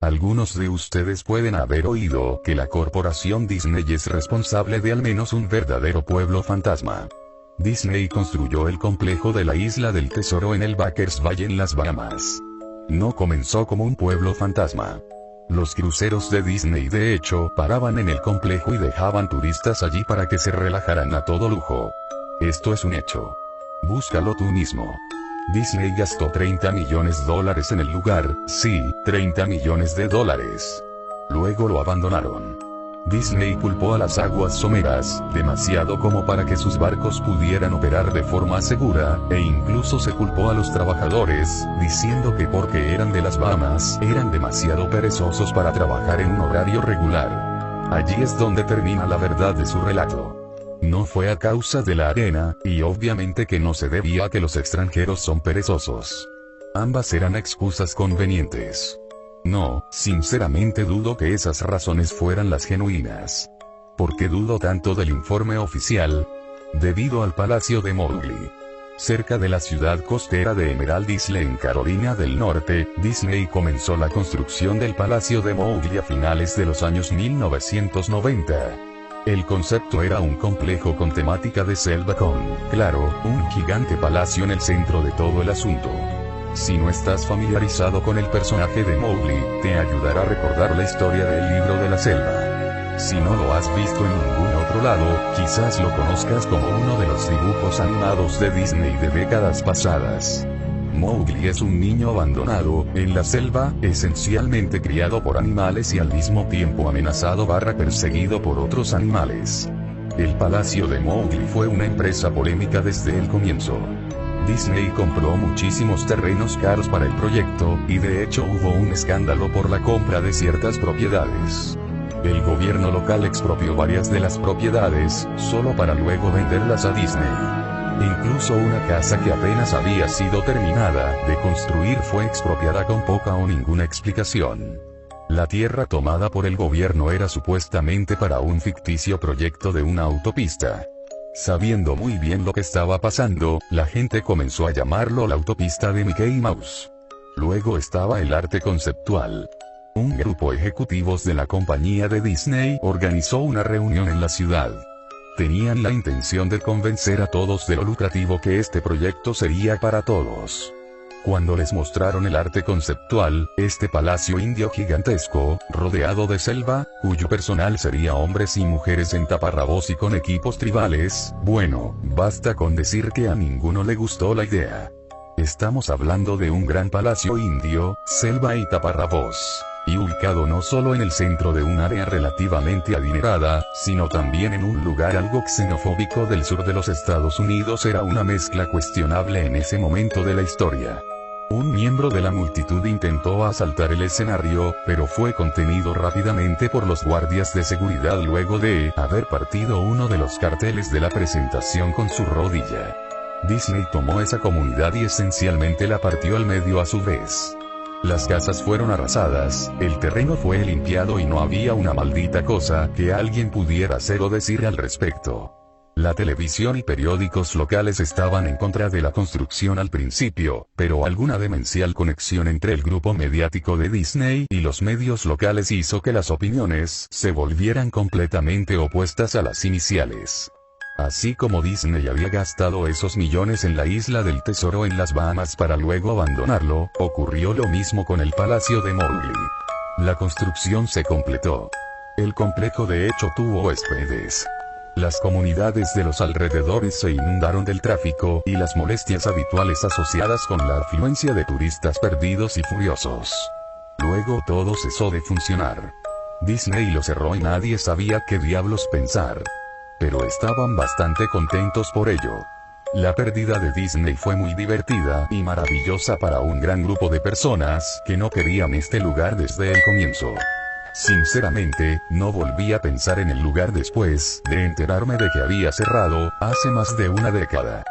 Algunos de ustedes pueden haber oído que la corporación Disney es responsable de al menos un verdadero pueblo fantasma. Disney construyó el complejo de la Isla del Tesoro en el Backers Bay en las Bahamas. No comenzó como un pueblo fantasma. Los cruceros de Disney de hecho paraban en el complejo y dejaban turistas allí para que se relajaran a todo lujo. Esto es un hecho. Búscalo tú mismo. Disney gastó $30 millones en el lugar, sí, $30 millones. Luego lo abandonaron. Disney culpó a las aguas someras, demasiado como para que sus barcos pudieran operar de forma segura, e incluso se culpó a los trabajadores, diciendo que porque eran de las Bahamas, eran demasiado perezosos para trabajar en un horario regular. Allí es donde termina la verdad de su relato. No fue a causa de la arena, y obviamente que no se debía a que los extranjeros son perezosos. Ambas eran excusas convenientes. No, sinceramente dudo que esas razones fueran las genuinas. ¿Por qué dudo tanto del informe oficial? Debido al Palacio de Mowgli. Cerca de la ciudad costera de Emerald Isle en Carolina del Norte, Disney comenzó la construcción del Palacio de Mowgli a finales de los años 1990. El concepto era un complejo con temática de selva con, claro, un gigante palacio en el centro de todo el asunto. Si no estás familiarizado con el personaje de Mowgli, te ayudará a recordar la historia del libro de la selva. Si no lo has visto en ningún otro lado, quizás lo conozcas como uno de los dibujos animados de Disney de décadas pasadas. Mowgli es un niño abandonado, en la selva, esencialmente criado por animales y al mismo tiempo amenazado/perseguido por otros animales. El Palacio de Mowgli fue una empresa polémica desde el comienzo. Disney compró muchísimos terrenos caros para el proyecto, y de hecho hubo un escándalo por la compra de ciertas propiedades. El gobierno local expropió varias de las propiedades, solo para luego venderlas a Disney. Incluso una casa que apenas había sido terminada de construir fue expropiada con poca o ninguna explicación. La tierra tomada por el gobierno era supuestamente para un ficticio proyecto de una autopista. Sabiendo muy bien lo que estaba pasando, la gente comenzó a llamarlo la autopista de Mickey Mouse. Luego estaba el arte conceptual. Un grupo ejecutivos de la compañía de Disney organizó una reunión en la ciudad. Tenían la intención de convencer a todos de lo lucrativo que este proyecto sería para todos. Cuando les mostraron el arte conceptual, este palacio indio gigantesco, rodeado de selva, cuyo personal sería hombres y mujeres en taparrabos y con equipos tribales, bueno, basta con decir que a ninguno le gustó la idea. Estamos hablando de un gran palacio indio, selva y taparrabos. Y ubicado no solo en el centro de un área relativamente adinerada, sino también en un lugar algo xenofóbico del sur de los Estados Unidos. Era una mezcla cuestionable en ese momento de la historia. Un miembro de la multitud intentó asaltar el escenario, pero fue contenido rápidamente por los guardias de seguridad luego de haber partido uno de los carteles de la presentación con su rodilla. Disney tomó esa comunidad y esencialmente la partió al medio a su vez. Las casas fueron arrasadas, el terreno fue limpiado y no había una maldita cosa que alguien pudiera hacer o decir al respecto. La televisión y periódicos locales estaban en contra de la construcción al principio, pero alguna demencial conexión entre el grupo mediático de Disney y los medios locales hizo que las opiniones se volvieran completamente opuestas a las iniciales. Así como Disney había gastado esos millones en la Isla del Tesoro en las Bahamas para luego abandonarlo, ocurrió lo mismo con el Palacio de Mowgli. La construcción se completó. El complejo de hecho tuvo huéspedes. Las comunidades de los alrededores se inundaron del tráfico y las molestias habituales asociadas con la afluencia de turistas perdidos y furiosos. Luego todo cesó de funcionar. Disney lo cerró y nadie sabía qué diablos pensar. Pero estaban bastante contentos por ello. La pérdida de Disney fue muy divertida y maravillosa para un gran grupo de personas que no querían este lugar desde el comienzo. Sinceramente, no volví a pensar en el lugar después de enterarme de que había cerrado hace más de una década.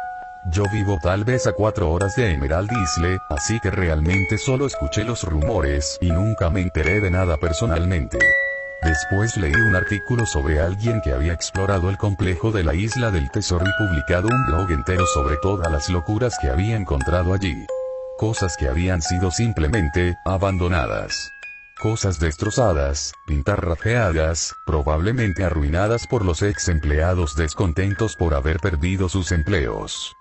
Yo vivo tal vez a 4 horas de Emerald Isle, así que realmente solo escuché los rumores y nunca me enteré de nada personalmente. Después leí un artículo sobre alguien que había explorado el complejo de la Isla del Tesoro y publicado un blog entero sobre todas las locuras que había encontrado allí. Cosas que habían sido simplemente abandonadas. Cosas destrozadas, pintarrajeadas, probablemente arruinadas por los ex empleados descontentos por haber perdido sus empleos.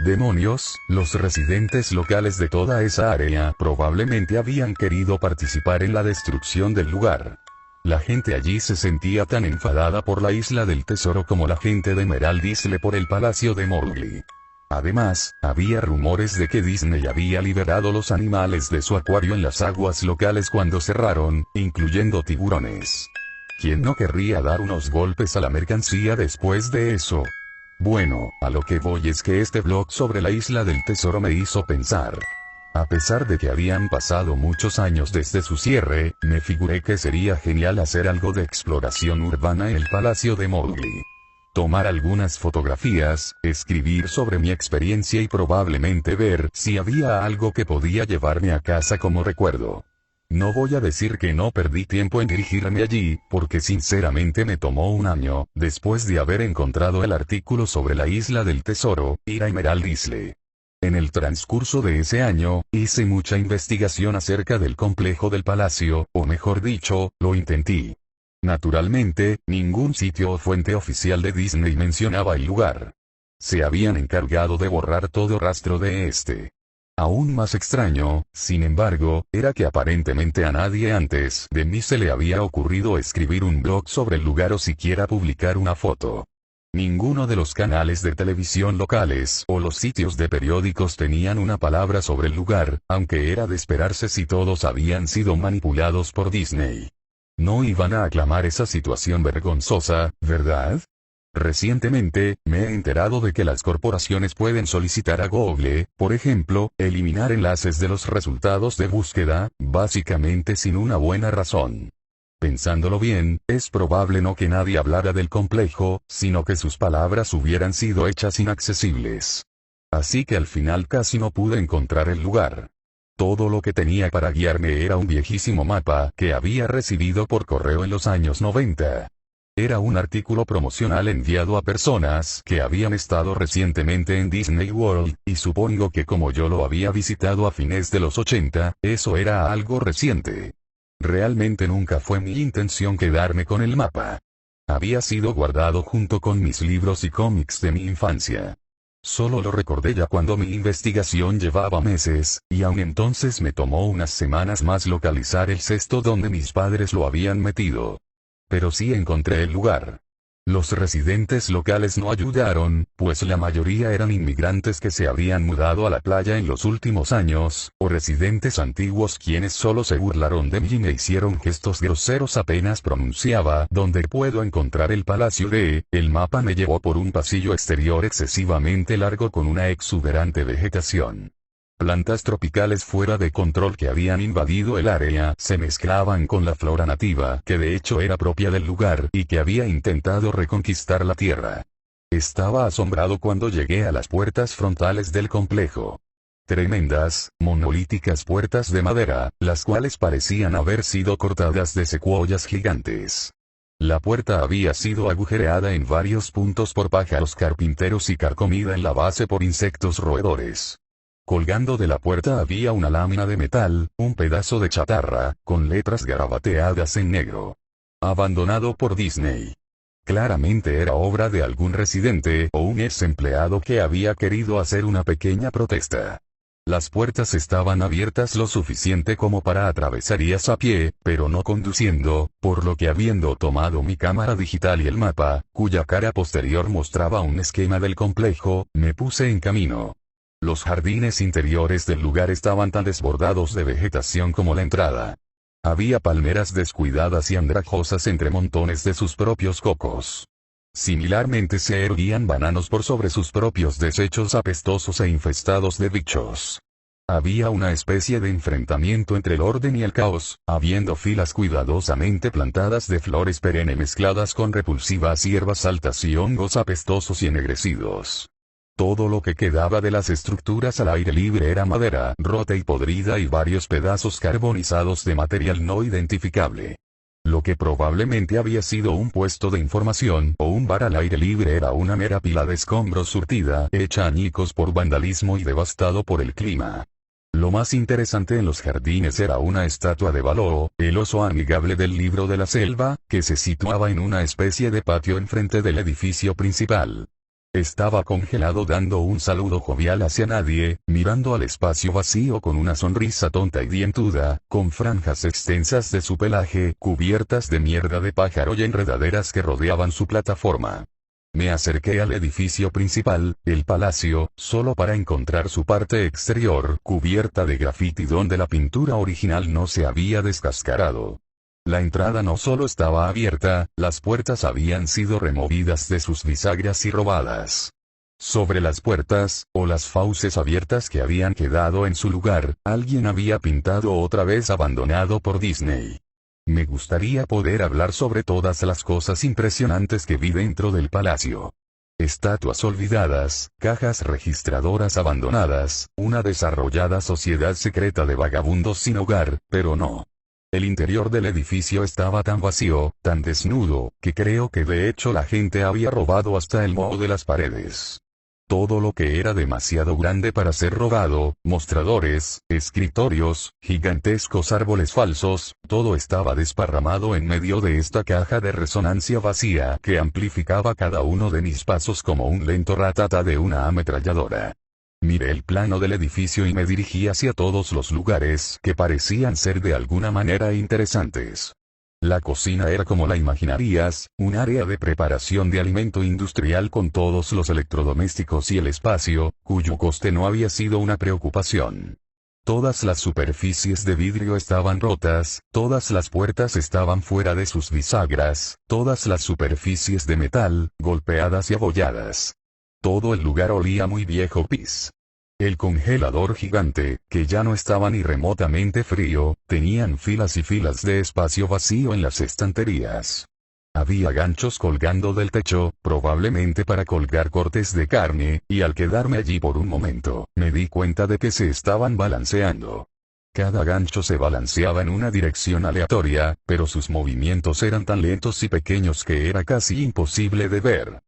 Demonios, los residentes locales de toda esa área probablemente habían querido participar en la destrucción del lugar. La gente allí se sentía tan enfadada por la isla del tesoro como la gente de Emerald Isle por el palacio de Mowgli. Además, había rumores de que Disney había liberado los animales de su acuario en las aguas locales cuando cerraron, incluyendo tiburones. ¿Quién no querría dar unos golpes a la mercancía después de eso? Bueno, a lo que voy es que este blog sobre la isla del tesoro me hizo pensar. A pesar de que habían pasado muchos años desde su cierre, me figuré que sería genial hacer algo de exploración urbana en el palacio de Mowgli. Tomar algunas fotografías, escribir sobre mi experiencia y probablemente ver si había algo que podía llevarme a casa como recuerdo. No voy a decir que no perdí tiempo en dirigirme allí, porque sinceramente me tomó un año, después de haber encontrado el artículo sobre la isla del tesoro, ir a Emerald Isle. En el transcurso de ese año, hice mucha investigación acerca del complejo del palacio, o mejor dicho, lo intenté. Naturalmente, ningún sitio o fuente oficial de Disney mencionaba el lugar. Se habían encargado de borrar todo rastro de este. Aún más extraño, sin embargo, era que aparentemente a nadie antes de mí se le había ocurrido escribir un blog sobre el lugar o siquiera publicar una foto. Ninguno de los canales de televisión locales o los sitios de periódicos tenían una palabra sobre el lugar, aunque era de esperarse si todos habían sido manipulados por Disney. No iban a aclamar esa situación vergonzosa, ¿verdad? Recientemente, me he enterado de que las corporaciones pueden solicitar a Google, por ejemplo, eliminar enlaces de los resultados de búsqueda, básicamente sin una buena razón. Pensándolo bien, es probable no que nadie hablara del complejo, sino que sus palabras hubieran sido hechas inaccesibles. Así que al final casi no pude encontrar el lugar. Todo lo que tenía para guiarme era un viejísimo mapa que había recibido por correo en los años 90. Era un artículo promocional enviado a personas que habían estado recientemente en Disney World, y supongo que como yo lo había visitado a fines de los 80, eso era algo reciente. Realmente nunca fue mi intención quedarme con el mapa. Había sido guardado junto con mis libros y cómics de mi infancia. Solo lo recordé ya cuando mi investigación llevaba meses, y aun entonces me tomó unas semanas más localizar el cesto donde mis padres lo habían metido. Pero sí encontré el lugar. Los residentes locales no ayudaron, pues la mayoría eran inmigrantes que se habían mudado a la playa en los últimos años, o residentes antiguos quienes solo se burlaron de mí y me hicieron gestos groseros apenas pronunciaba dónde puedo encontrar el palacio de. El mapa me llevó por un pasillo exterior excesivamente largo con una exuberante vegetación. Plantas tropicales fuera de control que habían invadido el área se mezclaban con la flora nativa que de hecho era propia del lugar y que había intentado reconquistar la tierra. Estaba asombrado cuando llegué a las puertas frontales del complejo. Tremendas, monolíticas puertas de madera, las cuales parecían haber sido cortadas de secuoyas gigantes. La puerta había sido agujereada en varios puntos por pájaros carpinteros y carcomida en la base por insectos roedores. Colgando de la puerta había una lámina de metal, un pedazo de chatarra, con letras garabateadas en negro. Abandonado por Disney. Claramente era obra de algún residente o un ex empleado que había querido hacer una pequeña protesta. Las puertas estaban abiertas lo suficiente como para atravesarías a pie, pero no conduciendo, por lo que habiendo tomado mi cámara digital y el mapa, cuya cara posterior mostraba un esquema del complejo, me puse en camino. Los jardines interiores del lugar estaban tan desbordados de vegetación como la entrada. Había palmeras descuidadas y andrajosas entre montones de sus propios cocos. Similarmente se erguían bananos por sobre sus propios desechos apestosos e infestados de bichos. Había una especie de enfrentamiento entre el orden y el caos, habiendo filas cuidadosamente plantadas de flores perenne mezcladas con repulsivas hierbas altas y hongos apestosos y ennegrecidos. Todo lo que quedaba de las estructuras al aire libre era madera rota y podrida y varios pedazos carbonizados de material no identificable. Lo que probablemente había sido un puesto de información o un bar al aire libre era una mera pila de escombros surtida, hecha añicos por vandalismo y devastado por el clima. Lo más interesante en los jardines era una estatua de Baloo, el oso amigable del libro de la selva, que se situaba en una especie de patio enfrente del edificio principal. Estaba congelado dando un saludo jovial hacia nadie, mirando al espacio vacío con una sonrisa tonta y dientuda, con franjas extensas de su pelaje cubiertas de mierda de pájaro y enredaderas que rodeaban su plataforma. Me acerqué al edificio principal, el palacio, solo para encontrar su parte exterior cubierta de grafiti donde la pintura original no se había descascarado. La entrada no solo estaba abierta, las puertas habían sido removidas de sus bisagras y robadas. Sobre las puertas, o las fauces abiertas que habían quedado en su lugar, alguien había pintado otra vez abandonado por Disney. Me gustaría poder hablar sobre todas las cosas impresionantes que vi dentro del palacio. Estatuas olvidadas, cajas registradoras abandonadas, una desarrollada sociedad secreta de vagabundos sin hogar, pero no. El interior del edificio estaba tan vacío, tan desnudo, que creo que de hecho la gente había robado hasta el moho de las paredes. Todo lo que era demasiado grande para ser robado, mostradores, escritorios, gigantescos árboles falsos, todo estaba desparramado en medio de esta caja de resonancia vacía que amplificaba cada uno de mis pasos como un lento ratata de una ametralladora. Miré el plano del edificio y me dirigí hacia todos los lugares que parecían ser de alguna manera interesantes. La cocina era como la imaginarías, un área de preparación de alimento industrial con todos los electrodomésticos y el espacio, cuyo coste no había sido una preocupación. Todas las superficies de vidrio estaban rotas, todas las puertas estaban fuera de sus bisagras, todas las superficies de metal, golpeadas y abolladas. Todo el lugar olía muy viejo pis. El congelador gigante, que ya no estaba ni remotamente frío, tenían filas y filas de espacio vacío en las estanterías. Había ganchos colgando del techo, probablemente para colgar cortes de carne, y al quedarme allí por un momento, me di cuenta de que se estaban balanceando. Cada gancho se balanceaba en una dirección aleatoria, pero sus movimientos eran tan lentos y pequeños que era casi imposible de ver.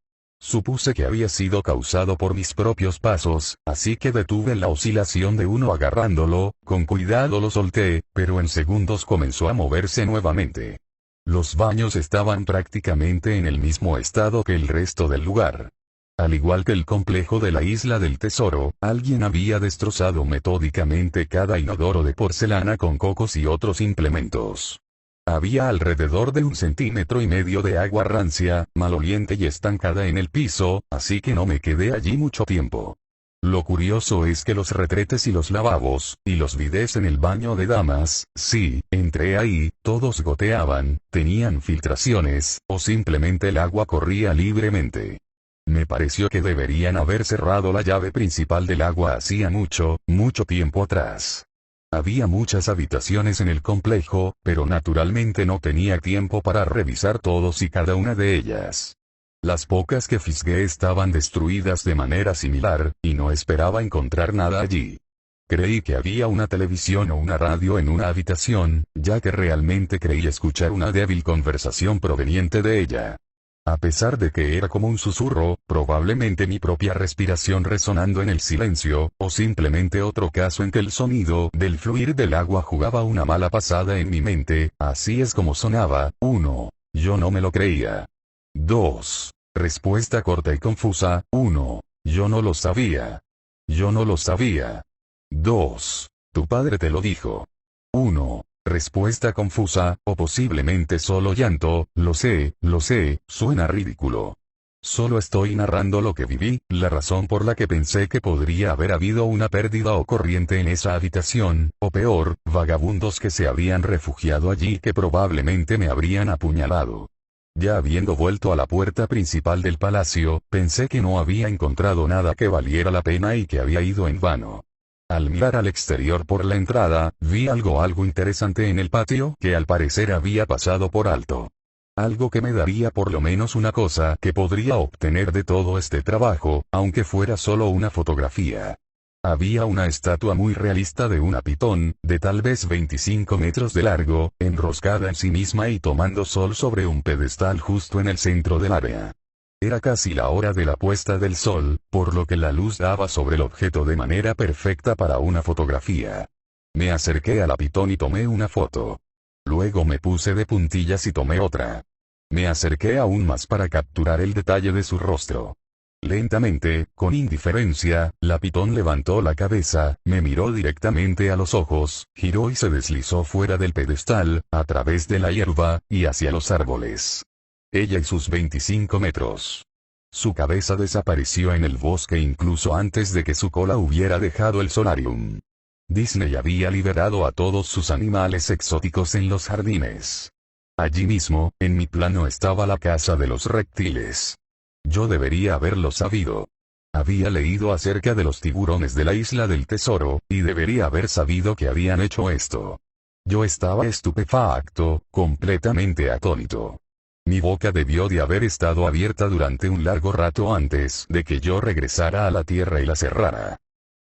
Supuse que había sido causado por mis propios pasos, así que detuve la oscilación de uno agarrándolo, con cuidado lo solté, pero en segundos comenzó a moverse nuevamente. Los baños estaban prácticamente en el mismo estado que el resto del lugar. Al igual que el complejo de la Isla del Tesoro, alguien había destrozado metódicamente cada inodoro de porcelana con cocos y otros implementos. Había alrededor de 1,5 centímetros de agua rancia, maloliente y estancada en el piso, así que no me quedé allí mucho tiempo. Lo curioso es que los retretes y los lavabos, y los bidés en el baño de damas, sí, entré ahí, todos goteaban, tenían filtraciones, o simplemente el agua corría libremente. Me pareció que deberían haber cerrado la llave principal del agua hacía mucho, mucho tiempo atrás. Había muchas habitaciones en el complejo, pero naturalmente no tenía tiempo para revisar todos y cada una de ellas. Las pocas que fisgué estaban destruidas de manera similar, y no esperaba encontrar nada allí. Creí que había una televisión o una radio en una habitación, ya que realmente creí escuchar una débil conversación proveniente de ella. A pesar de que era como un susurro, probablemente mi propia respiración resonando en el silencio, o simplemente otro caso en que el sonido del fluir del agua jugaba una mala pasada en mi mente, así es como sonaba. 1. Yo no me lo creía. 2. Respuesta corta y confusa. 1. Yo no lo sabía. Yo no lo sabía. 2. Tu padre te lo dijo. 1. Respuesta confusa, o posiblemente solo llanto. Lo sé, suena ridículo. Solo estoy narrando lo que viví, la razón por la que pensé que podría haber habido una pérdida o corriente en esa habitación, o peor, vagabundos que se habían refugiado allí que probablemente me habrían apuñalado. Ya habiendo vuelto a la puerta principal del palacio, pensé que no había encontrado nada que valiera la pena y que había ido en vano. Al mirar al exterior por la entrada, vi algo interesante en el patio que al parecer había pasado por alto. Algo que me daría por lo menos una cosa que podría obtener de todo este trabajo, aunque fuera solo una fotografía. Había una estatua muy realista de una pitón, de tal vez 25 metros de largo, enroscada en sí misma y tomando sol sobre un pedestal justo en el centro del área. Era casi la hora de la puesta del sol, por lo que la luz daba sobre el objeto de manera perfecta para una fotografía. Me acerqué a la pitón y tomé una foto. Luego me puse de puntillas y tomé otra. Me acerqué aún más para capturar el detalle de su rostro. Lentamente, con indiferencia, la pitón levantó la cabeza, me miró directamente a los ojos, giró y se deslizó fuera del pedestal, a través de la hierba, y hacia los árboles. Ella y sus 25 metros. Su cabeza desapareció en el bosque incluso antes de que su cola hubiera dejado el solarium. Disney había liberado a todos sus animales exóticos en los jardines. Allí mismo, en mi plano estaba la casa de los reptiles. Yo debería haberlo sabido. Había leído acerca de los tiburones de la isla del tesoro, y debería haber sabido que habían hecho esto. Yo estaba estupefacto, completamente atónito. Mi boca debió de haber estado abierta durante un largo rato antes de que yo regresara a la tierra y la cerrara.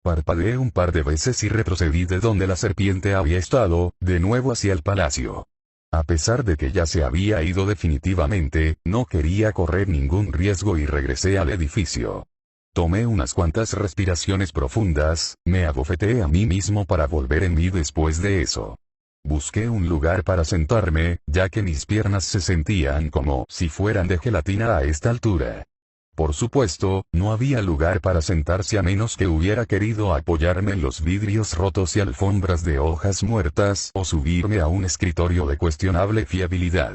Parpadeé un par de veces y retrocedí de donde la serpiente había estado, de nuevo hacia el palacio. A pesar de que ya se había ido definitivamente, no quería correr ningún riesgo y regresé al edificio. Tomé unas cuantas respiraciones profundas, me abofeteé a mí mismo para volver en mí después de eso. Busqué un lugar para sentarme, ya que mis piernas se sentían como si fueran de gelatina a esta altura. Por supuesto, no había lugar para sentarse a menos que hubiera querido apoyarme en los vidrios rotos y alfombras de hojas muertas o subirme a un escritorio de cuestionable fiabilidad.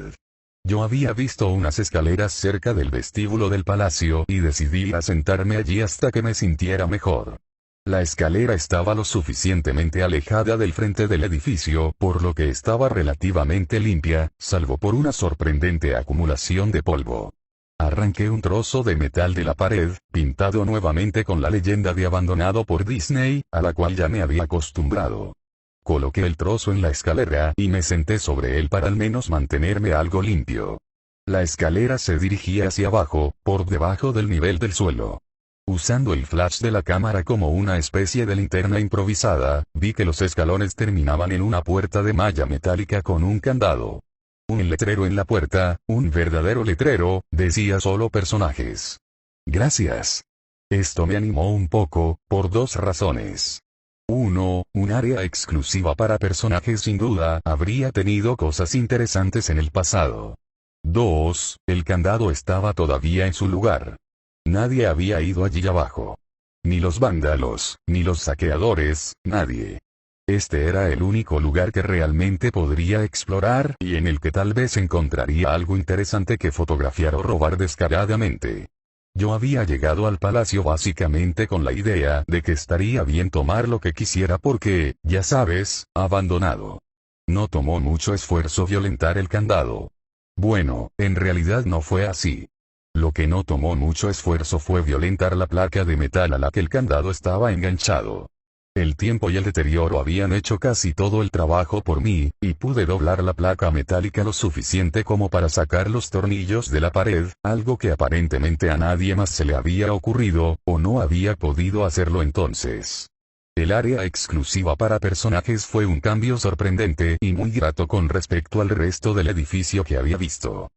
Yo había visto unas escaleras cerca del vestíbulo del palacio y decidí a sentarme allí hasta que me sintiera mejor. La escalera estaba lo suficientemente alejada del frente del edificio, por lo que estaba relativamente limpia, salvo por una sorprendente acumulación de polvo. Arranqué un trozo de metal de la pared, pintado nuevamente con la leyenda de abandonado por Disney, a la cual ya me había acostumbrado. Coloqué el trozo en la escalera y me senté sobre él para al menos mantenerme algo limpio. La escalera se dirigía hacia abajo, por debajo del nivel del suelo. Usando el flash de la cámara como una especie de linterna improvisada, vi que los escalones terminaban en una puerta de malla metálica con un candado. Un letrero en la puerta, un verdadero letrero, decía solo personajes. Gracias. Esto me animó un poco, por dos razones. 1. Un área exclusiva para personajes sin duda habría tenido cosas interesantes en el pasado. 2. El candado estaba todavía en su lugar. Nadie había ido allí abajo. Ni los vándalos, ni los saqueadores, nadie. Este era el único lugar que realmente podría explorar y en el que tal vez encontraría algo interesante que fotografiar o robar descaradamente. Yo había llegado al palacio básicamente con la idea de que estaría bien tomar lo que quisiera porque, ya sabes, abandonado. No tomó mucho esfuerzo violentar el candado. Bueno, en realidad no fue así. Lo que no tomó mucho esfuerzo fue violentar la placa de metal a la que el candado estaba enganchado. El tiempo y el deterioro habían hecho casi todo el trabajo por mí, y pude doblar la placa metálica lo suficiente como para sacar los tornillos de la pared, algo que aparentemente a nadie más se le había ocurrido, o no había podido hacerlo entonces. El área exclusiva para personajes fue un cambio sorprendente y muy grato con respecto al resto del edificio que había visto.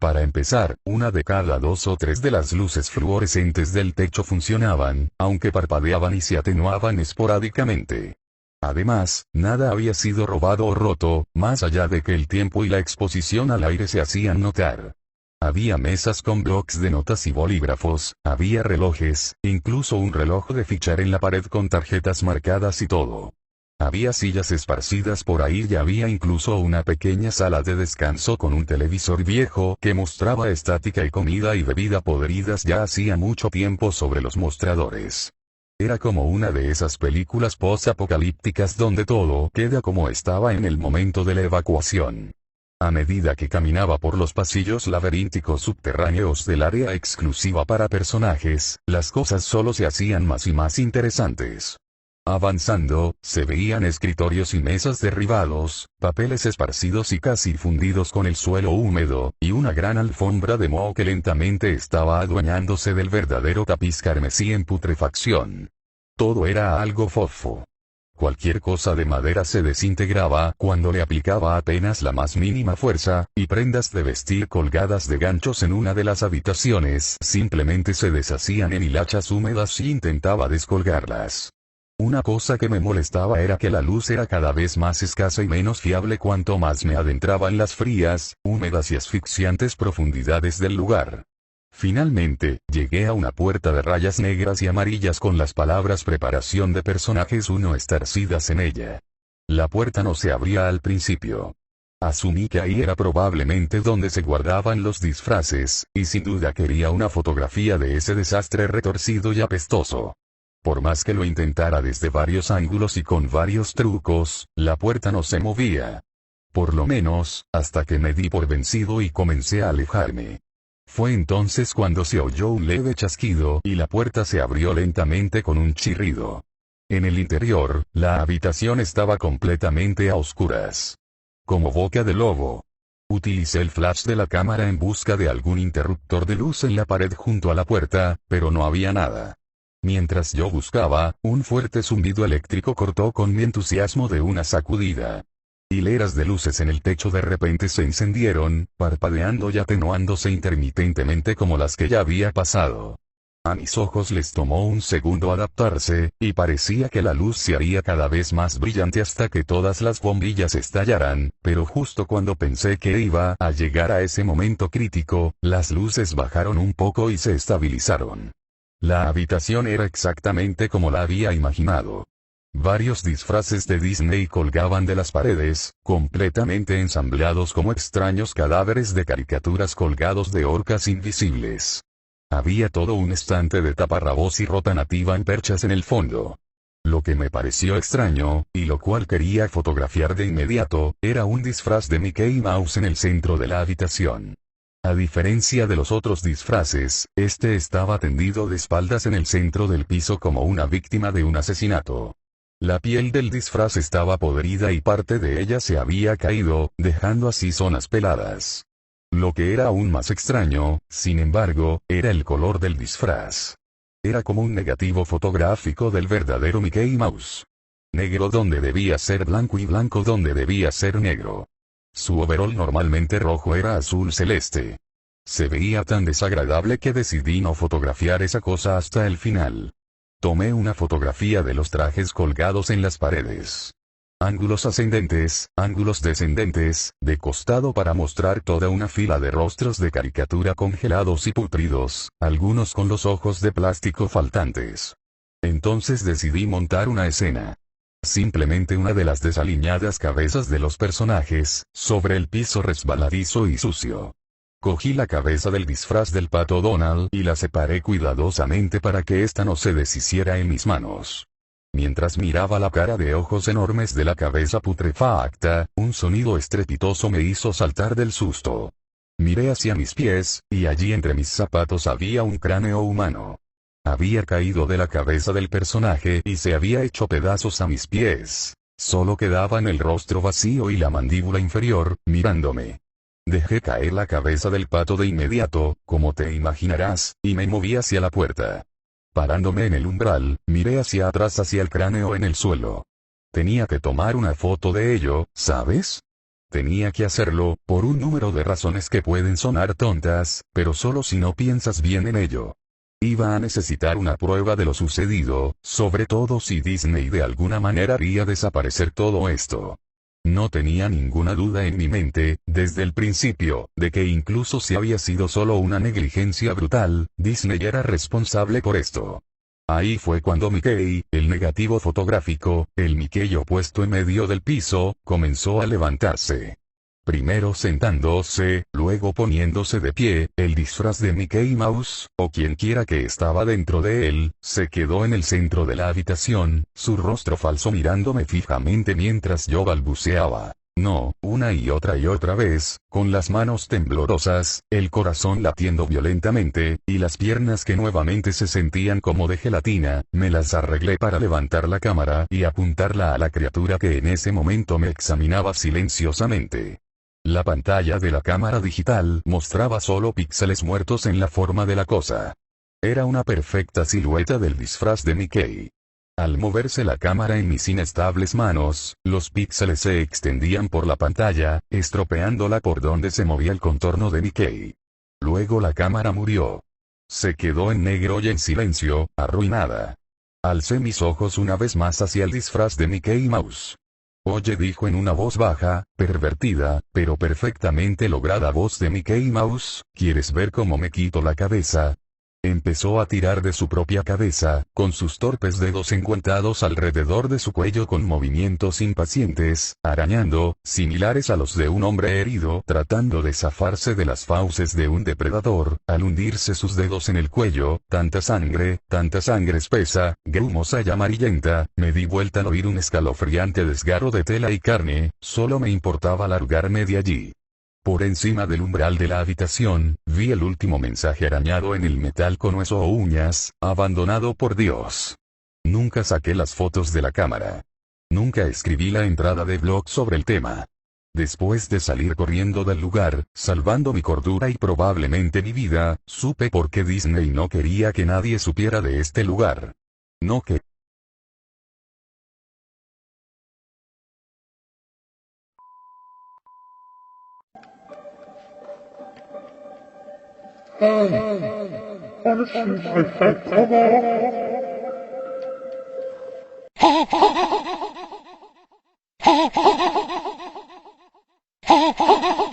Para empezar, una de cada 2 o 3 de las luces fluorescentes del techo funcionaban, aunque parpadeaban y se atenuaban esporádicamente. Además, nada había sido robado o roto, más allá de que el tiempo y la exposición al aire se hacían notar. Había mesas con blocs de notas y bolígrafos, había relojes, incluso un reloj de fichar en la pared con tarjetas marcadas y todo. Había sillas esparcidas por ahí y había incluso una pequeña sala de descanso con un televisor viejo que mostraba estática y comida y bebida podridas ya hacía mucho tiempo sobre los mostradores. Era como una de esas películas post-apocalípticas donde todo queda como estaba en el momento de la evacuación. A medida que caminaba por los pasillos laberínticos subterráneos del área exclusiva para personajes, las cosas solo se hacían más y más interesantes. Avanzando, se veían escritorios y mesas derribados, papeles esparcidos y casi fundidos con el suelo húmedo, y una gran alfombra de moho que lentamente estaba adueñándose del verdadero tapiz carmesí en putrefacción. Todo era algo fofo. Cualquier cosa de madera se desintegraba cuando le aplicaba apenas la más mínima fuerza, y prendas de vestir colgadas de ganchos en una de las habitaciones simplemente se deshacían en hilachas húmedas si intentaba descolgarlas. Una cosa que me molestaba era que la luz era cada vez más escasa y menos fiable cuanto más me adentraba en las frías, húmedas y asfixiantes profundidades del lugar. Finalmente, llegué a una puerta de rayas negras y amarillas con las palabras preparación de personajes 1 estarcidas en ella. La puerta no se abría al principio. Asumí que ahí era probablemente donde se guardaban los disfraces, y sin duda quería una fotografía de ese desastre retorcido y apestoso. Por más que lo intentara desde varios ángulos y con varios trucos, la puerta no se movía. Por lo menos, hasta que me di por vencido y comencé a alejarme. Fue entonces cuando se oyó un leve chasquido y la puerta se abrió lentamente con un chirrido. En el interior, la habitación estaba completamente a oscuras. Como boca de lobo. Utilicé el flash de la cámara en busca de algún interruptor de luz en la pared junto a la puerta, pero no había nada. Mientras yo buscaba, un fuerte zumbido eléctrico cortó con mi entusiasmo de una sacudida. Hileras de luces en el techo de repente se encendieron, parpadeando y atenuándose intermitentemente como las que ya había pasado. A mis ojos les tomó un segundo adaptarse, y parecía que la luz se haría cada vez más brillante hasta que todas las bombillas estallaran, pero justo cuando pensé que iba a llegar a ese momento crítico, las luces bajaron un poco y se estabilizaron. La habitación era exactamente como la había imaginado. Varios disfraces de Disney colgaban de las paredes, completamente ensamblados como extraños cadáveres de caricaturas colgados de orcas invisibles. Había todo un estante de taparrabos y ropa nativa en perchas en el fondo. Lo que me pareció extraño, y lo cual quería fotografiar de inmediato, era un disfraz de Mickey Mouse en el centro de la habitación. A diferencia de los otros disfraces, este estaba tendido de espaldas en el centro del piso como una víctima de un asesinato. La piel del disfraz estaba podrida y parte de ella se había caído, dejando así zonas peladas. Lo que era aún más extraño, sin embargo, era el color del disfraz. Era como un negativo fotográfico del verdadero Mickey Mouse. Negro donde debía ser blanco y blanco donde debía ser negro. Su overol normalmente rojo era azul celeste. Se veía tan desagradable que decidí no fotografiar esa cosa hasta el final. Tomé una fotografía de los trajes colgados en las paredes. Ángulos ascendentes, ángulos descendentes, de costado para mostrar toda una fila de rostros de caricatura congelados y putridos, algunos con los ojos de plástico faltantes. Entonces decidí montar una escena. Simplemente una de las desaliñadas cabezas de los personajes, sobre el piso resbaladizo y sucio. Cogí la cabeza del disfraz del pato Donald y la separé cuidadosamente para que ésta no se deshiciera en mis manos. Mientras miraba la cara de ojos enormes de la cabeza putrefacta, un sonido estrepitoso me hizo saltar del susto. Miré hacia mis pies, y allí entre mis zapatos había un cráneo humano. Había caído de la cabeza del personaje y se había hecho pedazos a mis pies. Solo quedaban el rostro vacío y la mandíbula inferior, mirándome. Dejé caer la cabeza del pato de inmediato, como te imaginarás, y me moví hacia la puerta. Parándome en el umbral, miré hacia atrás hacia el cráneo en el suelo. Tenía que tomar una foto de ello, ¿sabes? Tenía que hacerlo, por un número de razones que pueden sonar tontas, pero solo si no piensas bien en ello. Iba a necesitar una prueba de lo sucedido, sobre todo si Disney de alguna manera haría desaparecer todo esto. No tenía ninguna duda en mi mente, desde el principio, de que incluso si había sido solo una negligencia brutal, Disney era responsable por esto. Ahí fue cuando Mickey, el negativo fotográfico, el Mickey opuesto en medio del piso, comenzó a levantarse. Primero sentándose, luego poniéndose de pie, el disfraz de Mickey Mouse, o quienquiera que estaba dentro de él, se quedó en el centro de la habitación, su rostro falso mirándome fijamente mientras yo balbuceaba. No, una y otra vez, con las manos temblorosas, el corazón latiendo violentamente, y las piernas que nuevamente se sentían como de gelatina, me las arreglé para levantar la cámara y apuntarla a la criatura que en ese momento me examinaba silenciosamente. La pantalla de la cámara digital mostraba solo píxeles muertos en la forma de la cosa. Era una perfecta silueta del disfraz de Mickey. Al moverse la cámara en mis inestables manos, los píxeles se extendían por la pantalla, estropeándola por donde se movía el contorno de Mickey. Luego la cámara murió. Se quedó en negro y en silencio, arruinada. Alcé mis ojos una vez más hacia el disfraz de Mickey Mouse. Oye, dijo en una voz baja, pervertida, pero perfectamente lograda voz de Mickey Mouse, ¿quieres ver cómo me quito la cabeza? Empezó a tirar de su propia cabeza, con sus torpes dedos enguantados alrededor de su cuello con movimientos impacientes, arañando, similares a los de un hombre herido tratando de zafarse de las fauces de un depredador. Al hundirse sus dedos en el cuello, tanta sangre espesa, grumosa y amarillenta, me di vuelta al oír un escalofriante desgarro de tela y carne, solo me importaba largarme de allí. Por encima del umbral de la habitación, vi el último mensaje arañado en el metal con hueso o uñas: abandonado por Dios. Nunca saqué las fotos de la cámara. Nunca escribí la entrada de blog sobre el tema. Después de salir corriendo del lugar, salvando mi cordura y probablemente mi vida, supe por qué Disney no quería que nadie supiera de este lugar. No que Ha ha ha ha!